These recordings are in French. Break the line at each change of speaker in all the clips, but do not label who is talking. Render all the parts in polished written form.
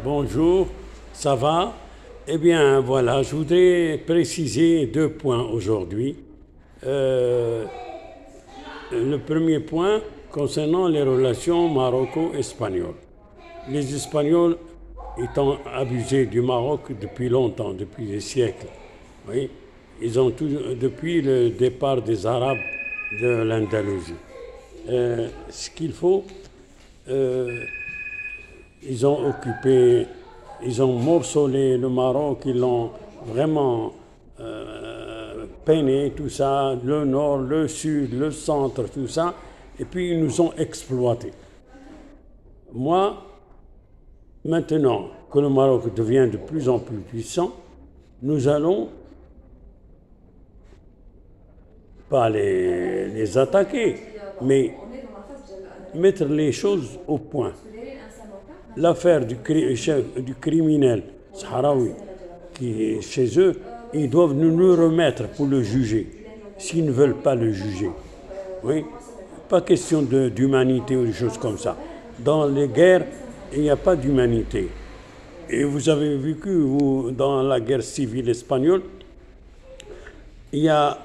Bonjour, ça va? Eh bien, voilà, je voudrais préciser 2 points aujourd'hui. Le premier point concernant les relations maroco-espagnoles. Les Espagnols étant abusés du Maroc depuis longtemps, depuis des siècles. Oui, depuis le départ des Arabes de l'Andalousie. Ce qu'il faut, ils ont occupé, ils ont morcelé le Maroc, ils l'ont vraiment peiné, tout ça, le nord, le sud, le centre, tout ça, et puis ils nous ont exploités. Moi, maintenant que le Maroc devient de plus en plus puissant, nous allons pas les attaquer, mais mettre les choses au point. L'affaire du criminel sahraoui qui est chez eux, ils doivent nous le remettre pour le juger, s'ils ne veulent pas le juger. Oui, pas question d'humanité ou des choses comme ça. Dans les guerres, il n'y a pas d'humanité. Et vous avez vécu, dans la guerre civile espagnole, il y a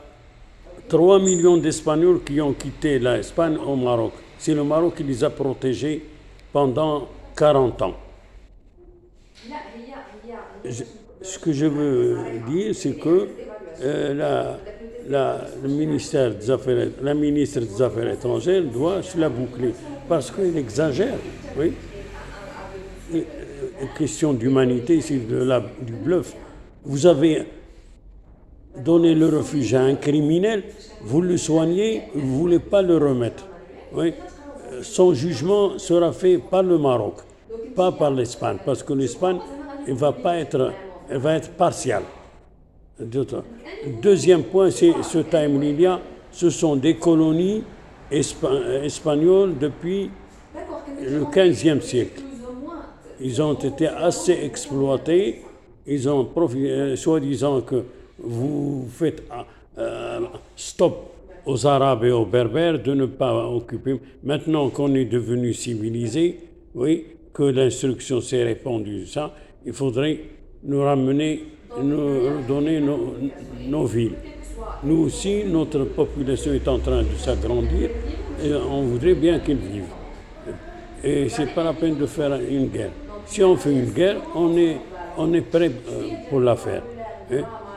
3 millions d'Espagnols qui ont quitté l'Espagne au Maroc. C'est le Maroc qui les a protégés pendant 40 ans. Ce que je veux dire, c'est que la ministre des Affaires étrangères doit se la boucler parce qu'il exagère. Oui. Question d'humanité, c'est du bluff. Vous avez donné le refuge à un criminel, vous le soignez, vous ne voulez pas le remettre. Oui. Son jugement sera fait par le Maroc, pas par l'Espagne, parce que l'Espagne elle va être partiale. Deuxième point, c'est ce Taïmounia, ce sont des colonies espagnoles depuis le XVe siècle. Ils ont été assez exploités, ils ont profité, soi-disant que vous faites stop aux Arabes et aux Berbères de ne pas occuper. Maintenant qu'on est devenu civilisé, oui, que l'instruction s'est répandue, ça, il faudrait nous ramener, nous redonner nos villes. Nous aussi, notre population est en train de s'agrandir et on voudrait bien qu'ils vivent. Et c'est pas la peine de faire une guerre. Si on fait une guerre, on est prêt pour la faire.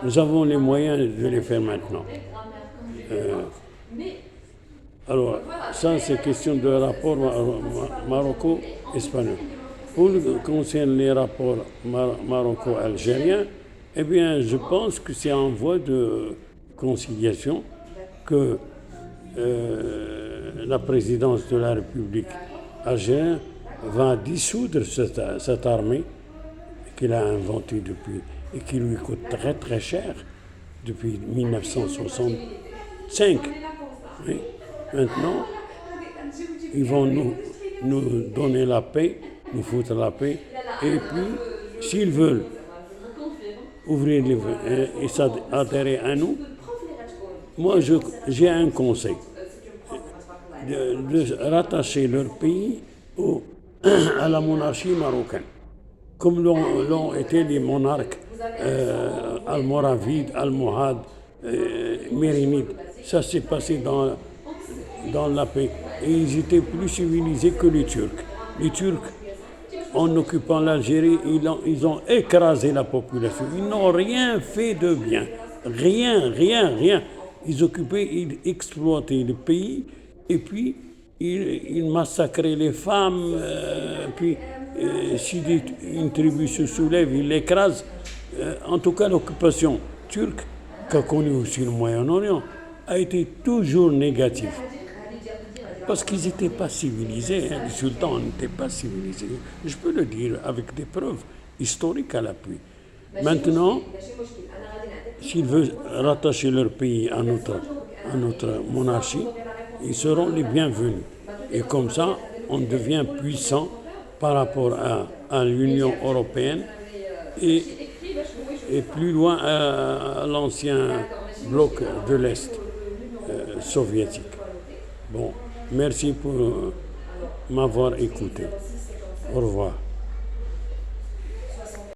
Nous avons les moyens de les faire maintenant. Alors, ça, c'est question de rapport maroco-espagnol. Pour ce qui concerne les rapports maroco-algériens, eh bien, je pense que c'est en voie de conciliation que la présidence de la République algérienne va dissoudre cette armée qu'il a inventée depuis et qui lui coûte très très cher depuis 1965. Oui. Maintenant, ils vont nous donner la paix, nous foutre la paix, et puis, s'ils veulent ouvrir les et s'adhérer à nous, moi j'ai un conseil, de rattacher leur pays à la monarchie marocaine, comme l'ont été les monarques almoravides, almohades, mérinides. Ça s'est passé dans la paix. Et ils étaient plus civilisés que les Turcs. Les Turcs, en occupant l'Algérie, ils ont écrasé la population. Ils n'ont rien fait de bien. Rien. Ils occupaient, ils exploitaient le pays et puis ils massacraient les femmes. Puis si une tribu se soulève, ils l'écrasent. En tout cas, l'occupation turque, qu'a connue aussi le Moyen-Orient, a été toujours négative. Parce qu'ils n'étaient pas civilisés, les sultans n'étaient pas civilisés. Je peux le dire avec des preuves historiques à l'appui. Maintenant, s'ils veulent rattacher leur pays à notre monarchie, ils seront les bienvenus. Et comme ça, on devient puissant par rapport à l'Union européenne et plus loin à l'ancien bloc de l'Est soviétique. Bon, merci pour m'avoir écouté. Au revoir.